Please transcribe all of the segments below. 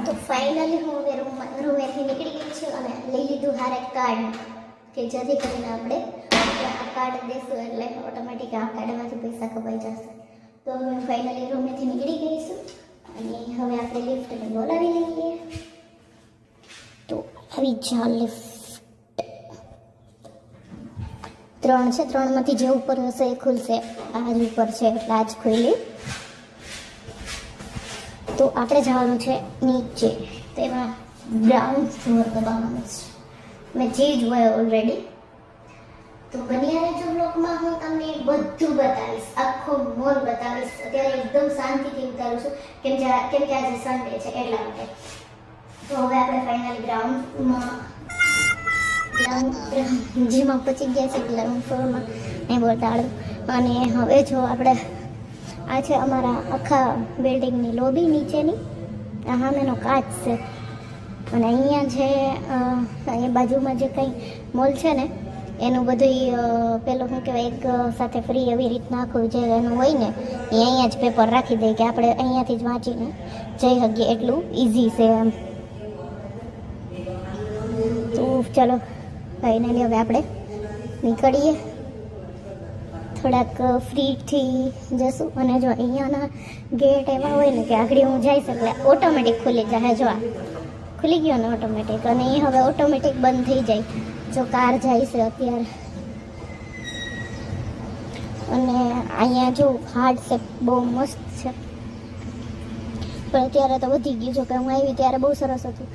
તો ફાઇનલી હું હવે રૂમેથી નીકળી ગઈ છું અને લઈ લીધું હારે કાર્ડ કે જેથી કરીને આપણે આ કાર્ડ દેશું એટલે ઓટોમેટિક આ કાર્ડમાંથી પૈસા કપાઈ જશે. તો હું ફાઇનલી રૂમેથી નીકળી ગઈ છું અને હવે આપણે લિફ્ટને બોલાવી લઈએ. તો આવી જા લિફ્ટ 3 છે, 3માંથી જે ઉપર હશે એ ખુલશે. આ જ ઉપર છે એટલે આ જ ખુલી. તો આપણે જવાનું છે નીચે, તેમાં ગ્રાઉન્ડ ફ્લોર દબાવવાનું છે. મેં જે જોયા ઓલરેડી. તો બન્યા રહેજો બ્લોગમાં, હું તમને બધું બતાવીશ, આખો મોલ બતાવીશ. અત્યારે એકદમ શાંતિથી ઉતારું છું કેમ કે આજે સન્ડે છે એટલા માટે. તો હવે આપણે ફાઇનલી જેમાં પહોંચી ગયા છે ગ્રાઉન્ડ ફ્લોરમાં એ બતાડું. અને હવે જો આપણે આ છે અમારા આખા બિલ્ડિંગની લોબી નીચેની. આ સામેનો કાચ છે અને અહીંયા છે એ બાજુમાં જે કંઈ મોલ છે ને એનું બધું પેલું શું કહેવાય એક સાથે ફ્રી એવી રીતના આખું જે એનું હોય ને એ અહીંયા જ પેપર રાખી દે કે આપણે અહીંયાથી જ વાંચીને જઈ શકીએ, એટલું ઇઝી છે એમ. તો ચલો ફાઇનલી હવે આપણે નીકળીએ, થોડાક ફ્રીથી જશું. અને જો અહીંયાના ગેટ એવા હોય ને કે આગળ હું જઈશ એટલે ઓટોમેટિક ખુલી જાય. જો આ ખુલી ગયો ને ઓટોમેટિક, અને એ હવે ઓટોમેટિક બંધ થઈ જાય જો કાર જાય છે અત્યારે. અને અહીંયા જો હાર્ડ છે, બહુ મસ્ત છે, પણ અત્યારે તો વધી ગયું. જો કે હું આવી ત્યારે બહુ સરસ હતું,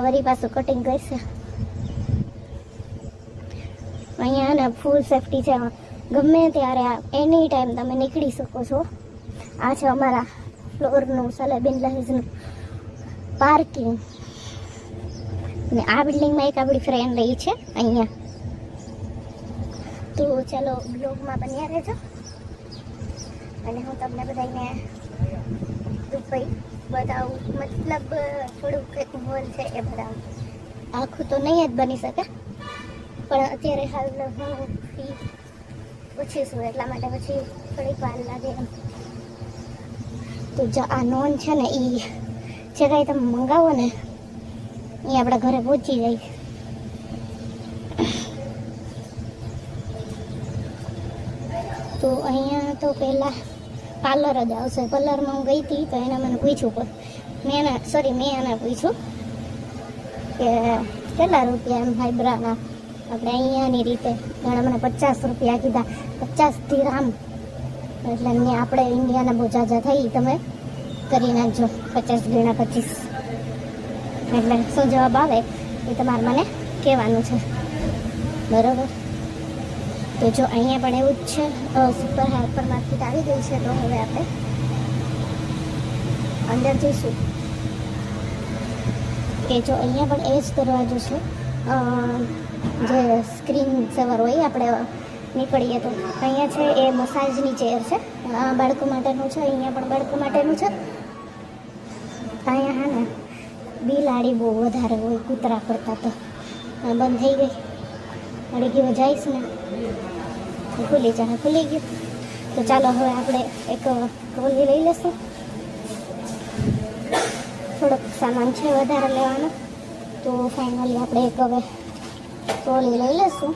વળી પાછું કટિંગ કરશે. અહીંયા ને ફૂલ સેફટી છે, ગમે ત્યારે એની ટાઈમ તમે નીકળી શકો છો. આ છે અમારા ફ્લોરનું સલેબિન લહેજનું પાર્કિંગ. અને આ બિલ્ડિંગમાં એક આપણી ફ્રેન્ડ રહી છે અહીંયા. તો ચાલો બ્લોગમાં બન્યા રહેજો અને હું તમને બધાને દુબઈ બતાવું, મતલબ થોડુંક એક મોલ છે એ બતાવું. આખું તો નહીં જ બની શકે, પણ અત્યારે હાલ હું ફી ઓછી છું એટલા માટે પછી થોડીક વાર લાગે એમ. તો જો આ નોન છે ને એ જે કાંઈ તમે મંગાવો ને એ આપણા ઘરે પહોંચી જાય. તો અહીંયા તો પહેલાં પાર્લર જ આવશે. પાર્લરમાં હું ગઈ હતી તો એને મને પૂછ્યું, મેં એને પૂછ્યું કે કેટલા રૂપિયા એમ હાઈબ્રાના આપણે અહીંયાની રીતે. એણે મને 50 રૂપિયા કીધા, 50 દિરહામ. એટલે આપણે ઇન્ડિયાના બહુ જાજા થઈ, તમે કરી નાખજો 50 ગુણ્યા 25. એટલે શું જવાબ આવે એ તમારે મને કહેવાનું છે, બરાબર? તો જો અહીંયા પણ એવું જ છે, સુપર હાઇપર માર્કેટ આવી ગઈ છે. તો હવે આપણે અંદર જઈશું. કે જો અહીંયા પણ એ જ દરવાજો છે જે સ્ક્રીન સેવર હોય આપણે નીકળીએ તો. અહીંયા છે એ મસાજની ચેર છે, બાળકો માટેનું છે. અહીંયા પણ બાળકો માટેનું છે. અહીંયા હા ને બિલાડી બહુ વધારે હોય કૂતરા કરતાં. તો બંધ થઈ ગઈ, અડી ગયો જઈશ ને ખુલી જાય. ખુલી ગયું. તો ચાલો હવે આપણે એક ટ્રોલી લઈ લઈશું. થોડોક સામાન છે વધારે લેવાનો, તો ફાઇનલી આપણે એક હવે ટ્રોલી લઈ લઈશું.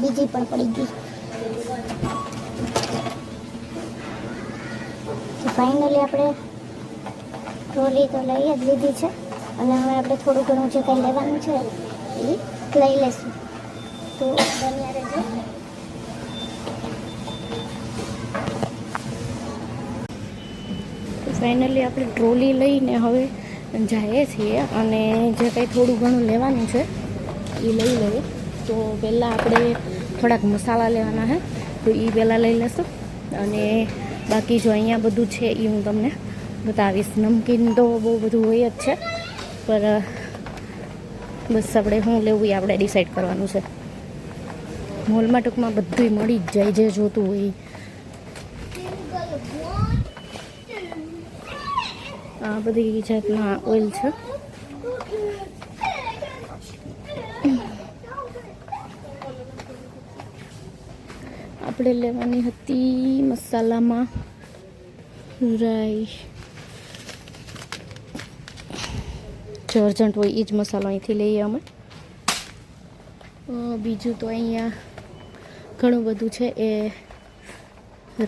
બીજી પણ પડી ગઈ. તો ફાઇનલી આપણે ટ્રોલી તો લઈ જ લીધી છે અને હવે આપણે થોડું ઘણું જે કંઈ લેવાનું છે એ લઈ લઈશું. તો બન્યા રહેજો. ફાઇનલી આપણે ટ્રોલી લઈને હવે જઈએ છીએ અને જે કંઈ થોડું ઘણું લેવાનું છે એ લઈ લઈએ. તો પહેલાં આપણે થોડાક મસાલા લેવાના છે, તો એ પહેલાં લઈ લઈશું. અને બાકી જો અહીંયા બધું છે એ હું તમને બતાવીશ. નમકીન તો બહુ બધું હોય જ છે, પર બસ આપણે શું લેવું એ આપણે ડિસાઈડ કરવાનું છે. મોલમાં ટૂંકમાં બધું મળી જ જાય જે જોતું હોય. આ બધી જાતના ઓઇલ છે. આપણે લેવાની હતી મસાલામાં રાઈ જો અર્જન્ટ હોય એ જ મસાલો અહીંથી લઈએ અમે. બીજું તો અહીંયા ઘણું બધું છે, એ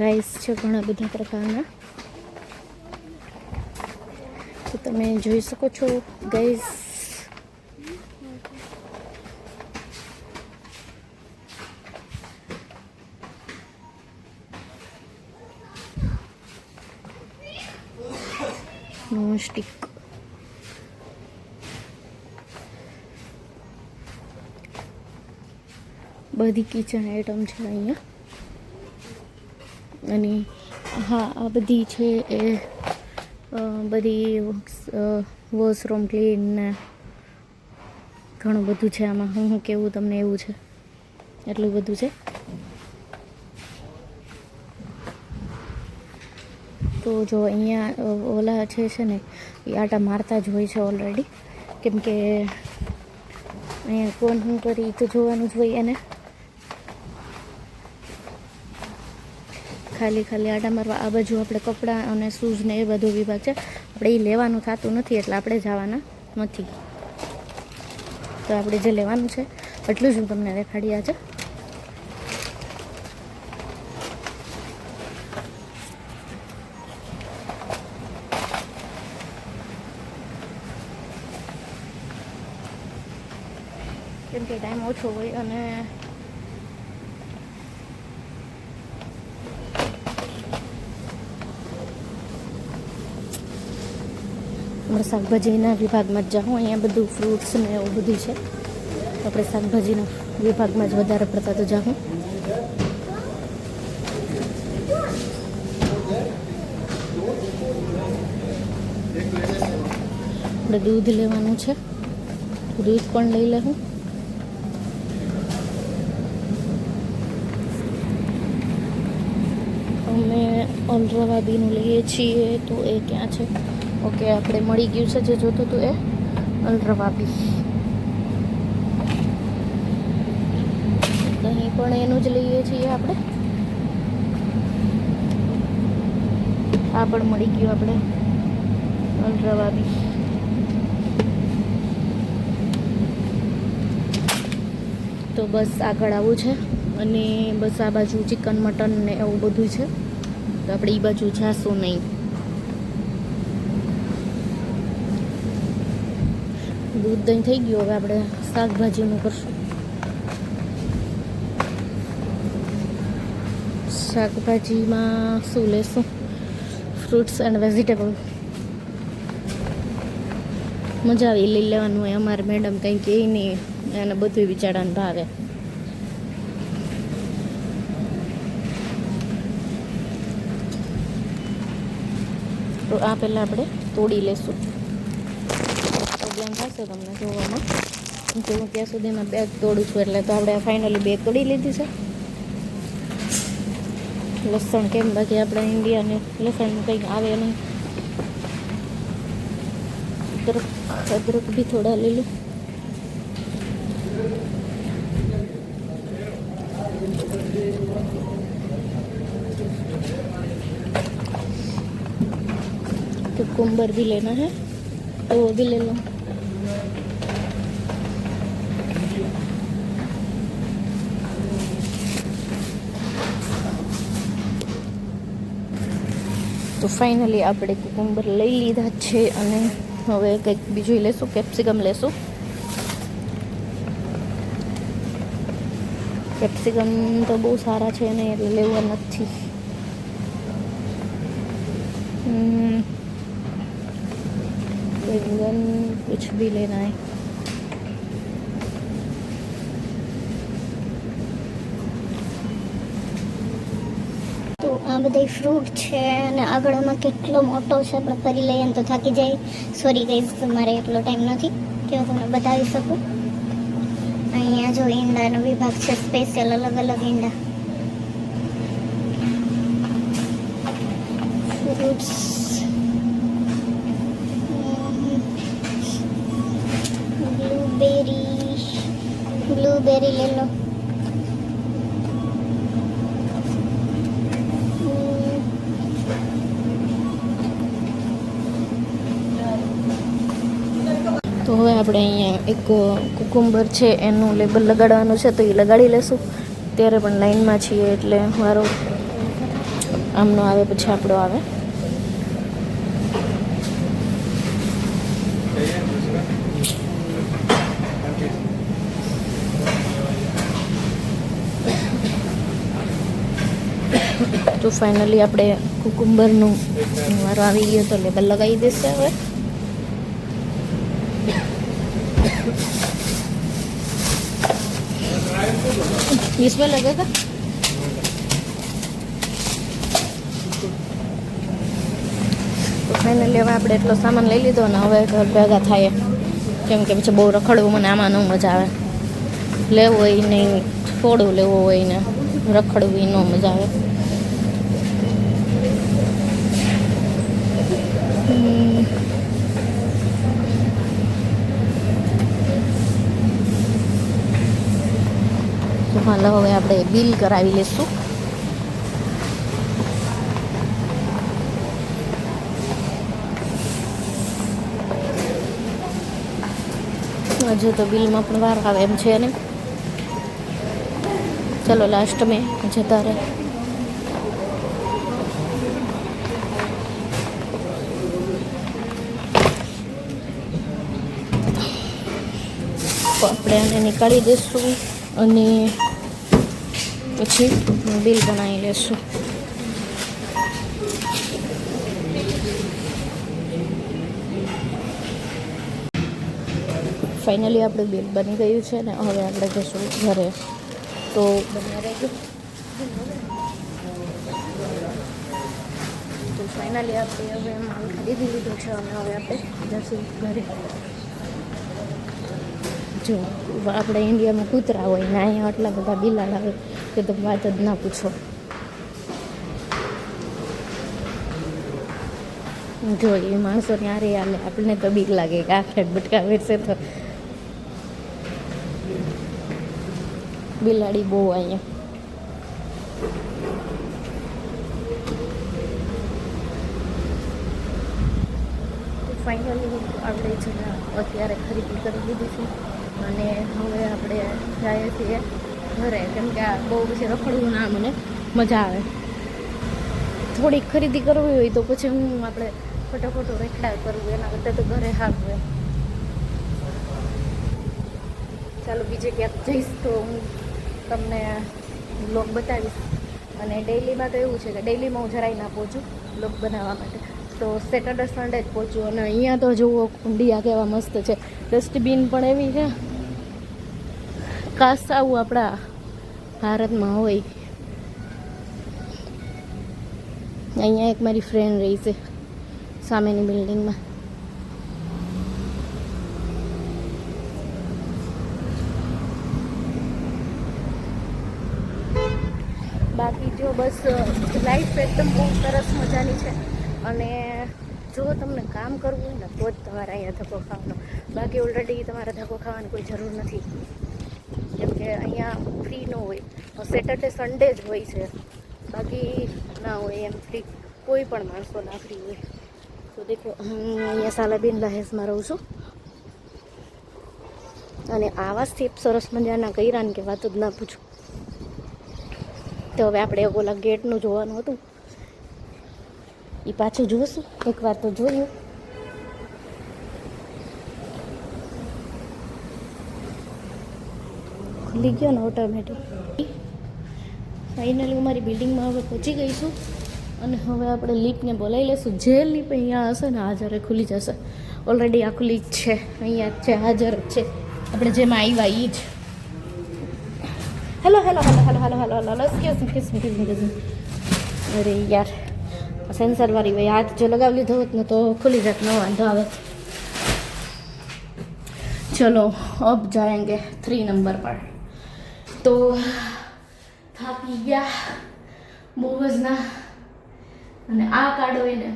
રાઈસ છે ઘણા બધા પ્રકારના, તો તમે જોઈ શકો છો ગાઈઝ. નોન સ્ટિક બધી કિચન આઈટમ છે અહીંયા. અને હા, આ બધી છે એ બધી વોશરૂમ ક્લીન ને ઘણું બધું છે આમાં. હું કેવું તમને, એવું છે, એટલું બધું છે. તો જો અહીંયા ઓલા છે ને એ આટા મારતા જ હોય છે ઓલરેડી, કેમ કે અહીંયા કોણ શું કરી તો જોવાનું જ હોય એને. ખાલી આટા મારવા. આ બાજુ આપણે કપડાં અને શૂઝ ને એ બધો વિભાગ છે, આપણે એ લેવાનું થતું નથી એટલે આપણે જવાના નથી. તો આપણે જે લેવાનું છે એટલું જ હું તમને દેખાડી આજે. કેમ કે ટાઈમ ઓછો હોય અને આપણે શાકભાજીના વિભાગમાં જ જાઉં. અહીંયા બધું ફ્રૂટ્સ ને એવું બધું છે, આપણે શાકભાજીના વિભાગમાં જ વધારે પડતા તો જાઉં. આપણે દૂધ લેવાનું છે, દૂધ પણ લઈ લેવું. અમે અલરવાબીનું લઈએ છીએ, તો એ ક્યાં છે? ઓકે, આપણે મળી ગયું છે જે જોતું હતું એ અલરવાબી. અહીં પણ એનું જ લઈએ છીએ આપણે. આ પણ મળી ગયું આપણે અલરવાબી. તો બસ આગળ આવું છે, અને બસ આ બાજુ ચિકન મટન ને એવું બધું છે, તો આપણે એ બાજુ જાશું નહીં. દૂધ દહીં થઈ ગયું, હવે આપણે શાકભાજીનું કરશું. શાકભાજીમાં શું લેશું? Fruits and vegetable. મજા આવી લઈ લેવાનું હોય. અમારે મેડમ કંઈ કહે નહીં, એને બધું વિચારવાનું ભાવે. તો આ પહેલાં આપણે તોડી લેશું. ધ્યાન થશે તમને જોવામાં કે હું ત્યાં સુધીમાં બેગ તોડું છું, એટલે તો આપણે ફાઇનલી બેગ તોડી લીધી છે. લસણ કેમ, બાકી આપણે ઇન્ડિયાને લસણ કંઈક આવે નહીં. અદરક બી થોડા લઈ લો. कुकुम्बर भी लेना है तो वो भी ले लो. તો ફાઇનલી આપણે કુકુમ્બર લઈ લીધા છે, અને હવે કંઈક બીજું લેશું. કેપ્સિકમ લેશું. કેપ્સિકમ તો બહુ સારા છે ને, એટલે લેવા નથી. बैंगन कुछ भी लेना है. તો આ બધા ફ્રૂટ છે, અને આગળ આમાં કેટલો મોટો છે, આપણે ફરી લઈએ ને તો થાકી જાય. સોરી ગાઈઝ, મારે એટલો ટાઈમ નથી કે હું તમને બતાવી શકું. અહીંયા જો ઈંડાનો વિભાગ છે, સ્પેશિયલ અલગ અલગ ઈંડા. ફ્રૂટ્સ ब्लूबेरी ले लो. તો હવે આપણે અહીંયા એક કુકુંબર છે એનું લેબલ લગાડવાનું છે, તો એ લગાડી લેશું. ત્યારે પણ લાઈનમાં છીએ એટલે મારો આમનો આવે પછી આપણો આવે. તો ફાઇનલી આપણે કુકુંબરનું વારો આવી ગયો તો લેબલ લગાવી દેશે હવે. इसमें लगेगा તો ફાઇનલી હવે આપણે એટલો સામાન લઈ લીધો ને હવે ઘર ભેગા થાય, કેમ કે પછી બહુ રખડવું મને આમાં ન મજા આવે. લેવું હોય નહીં, થોડું લેવું હોય ને રખડવું ન મજા આવે. તો હાલો હવે આપણે બિલ કરાવી લઈશું. હજુ તો બિલમાં પણ વાર આવે એમ છે ને. ચલો લાસ્ટ મેં જતા રહે. તો આપણે આને નીકાળી દઈશું અને પછી બિલ બનાવી લેશું. ફાઇનલી આપણું બિલ બની ગયું છે ને હવે આપણે જઈશું ઘરે. તો બન્યા રહેજો. તો ફાઇનલી આપણે હવે માલ ખરીદી લીધો છે અને હવે આપણે જઈશું ઘરે. જો આપણે ઇન્ડિયામાં કૂતરા હોય ને અહીંયા આટલા બધા બિલાડ આવે કે તમે વાત જ ના પૂછો. જો એ માણસો ન્યારે હાલે, આપણને તો બીક લાગે કે આખરે બટકાવે છે. તો બિલાડી બહુ અહીંયા. ફાઇનલી આપણે છે ને અત્યારે ખરીદી કરી લીધી છે અને હવે આપણે જઈએ છીએ ઘરે, કેમ કે આ બહુ પછી રખડવું ના મને મજા આવે. થોડીક ખરીદી કરવી હોય તો પછી હું આપણે ફટાફટ રેખડા કરવું એના કરતાં તો ઘરે સારું એમ. ચાલો બીજે ક્યાંક જઈશ તો હું તમને બ્લોગ બતાવીશ. અને ડેઈલીમાં તો એવું છે કે ડેઈલીમાં હું જરાય ના પહોંચું બ્લોગ બનાવવા માટે, તો સેટરડે સન્ડે જ પહોંચું. અને અહીંયા તો જુઓ કુંડિયા કેવા મસ્ત છે, ડસ્ટબિન પણ એવી છે કાશ આવું આપણા ભારતમાં હોય. અહીંયા એક મારી ફ્રેન્ડ રહી છે સામેની બિલ્ડિંગમાં. બાકી જો બસ લાઈફ એકદમ બહુ સરસ મજાની છે. અને જો તમને કામ કરવું હોય ને તો જ તમારે અહીંયા ધક્કો ખાવાનો, બાકી ઓલરેડી તમારે ધક્કો ખાવાની કોઈ જરૂર નથી, કેમ કે અહીંયા ફ્રી ન હોય. સેટરડે સન્ડે જ હોય છે, બાકી ના હોય એમ ફ્રી. કોઈ પણ માણસો ના ફ્રી હોય. તો દેખો હું અહીંયા સાલાબેન લહેસમાં રહું છું અને આવા સ્ટેપ સરસ મજાના કર્યા ને કે વાત જ ના પૂછું. તો હવે આપણે ઓલા ગેટનું જોવાનું હતું, એ પાછું જોઈશું. એકવાર તો જોયું. ખુલી ગયો ને ઓટોમેટિક. ફાઇનલી હું મારી બિલ્ડિંગમાં હવે પહોંચી ગઈ છું અને હવે આપણે લીપને બોલાવી લઈશું. જે લીપ અહીંયા હશે ને હાજરે ખુલી જશે. ઓલરેડી આ ખુલી જ છે, અહીંયા જ છે, હાજર જ છે. આપણે જેમાં આવ્યા એ જ. Hello hello hello hello hello hello hello excuse me. અરે યાર સેન્સરવાળી ભાઈ હાથ જો લગાવી લીધો હોત ને તો ખુલી જાત, ન વાંધો આવે. ચલો અબ જાએંગે 3 નંબર પર. તો થાકી ગયા બહુ જ ના. અને આ કાર્ડ હોય ને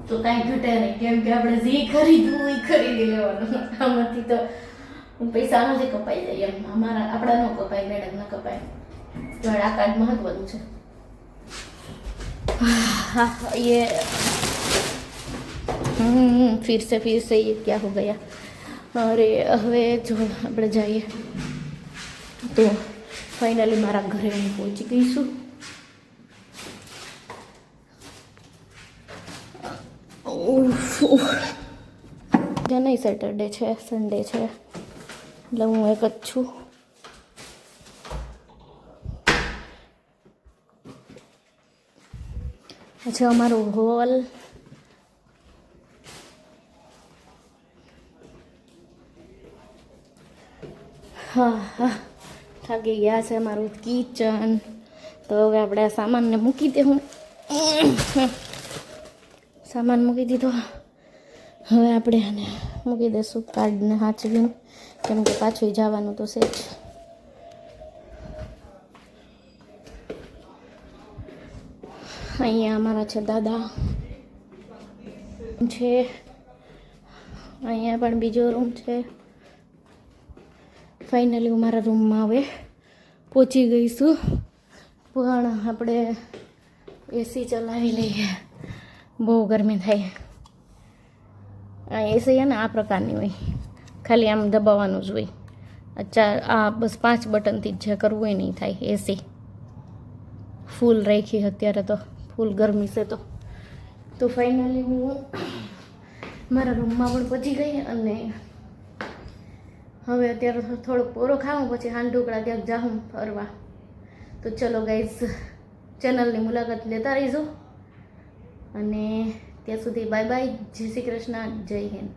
તો કાંઈ ઘટે નહીં, કેમ કે આપણે જે ખરીદવું એ ખરીદી લેવાનું. આમાંથી તો પૈસા નથી કપાઈ જાય એમ. આપણા ન કપાય, મેડમ ન કપાય. તો આ કાર્ડ મહત્વનું છે. ये फिर से ये क्या हो गया. અરે હવે જો આપણે જઈએ તો ફાઇનલી મારા ઘરે હું પહોંચી ગઈ છું. જે નહીં સેટરડે છે, સન્ડે છે, એટલે હું એક જ છું. પછી અમારો હોલ, હા થાકી ગયા છે. અમારું કિચન. તો હવે આપણે આ સામાનને મૂકી દે. હું સામાન મૂકી દીધો. હવે આપણે આને મૂકી દઈશું કાર્ડને સાચવીને, કેમ કે પાછું જવાનું તો છે જ. અહીંયા અમારા છે દાદા છે. અહીંયા પણ બીજો રૂમ છે. ફાઇનલી હું મારા રૂમમાં હવે પહોંચી ગઈ છું. પણ આપણે એસી ચલાવી લઈએ, બહુ ગરમી થાય. આ એસી છે ને આ પ્રકારની હોય, ખાલી આમ દબાવવાનું જ હોય. આ બસ 5 બટનથી જ જે કરવું હોય નહીં થાય. એસી ફૂલ રાખી અત્યારે, તો ફૂલ ગરમી છે. તો ફાઇનલી હું મારા રૂમમાં પણ પહોંચી ગઈ. અને હવે અત્યારે થોડોક પોરો ખાવું, પછી હાંડ ઢોકળા ક્યાંક જાઉં ફરવા. તો ચલો ગાઈઝ, ચેનલની મુલાકાત લેતા રહીજો. અને ત્યાં સુધી બાય બાય. જય શ્રી કૃષ્ણ, જય હિન્દ.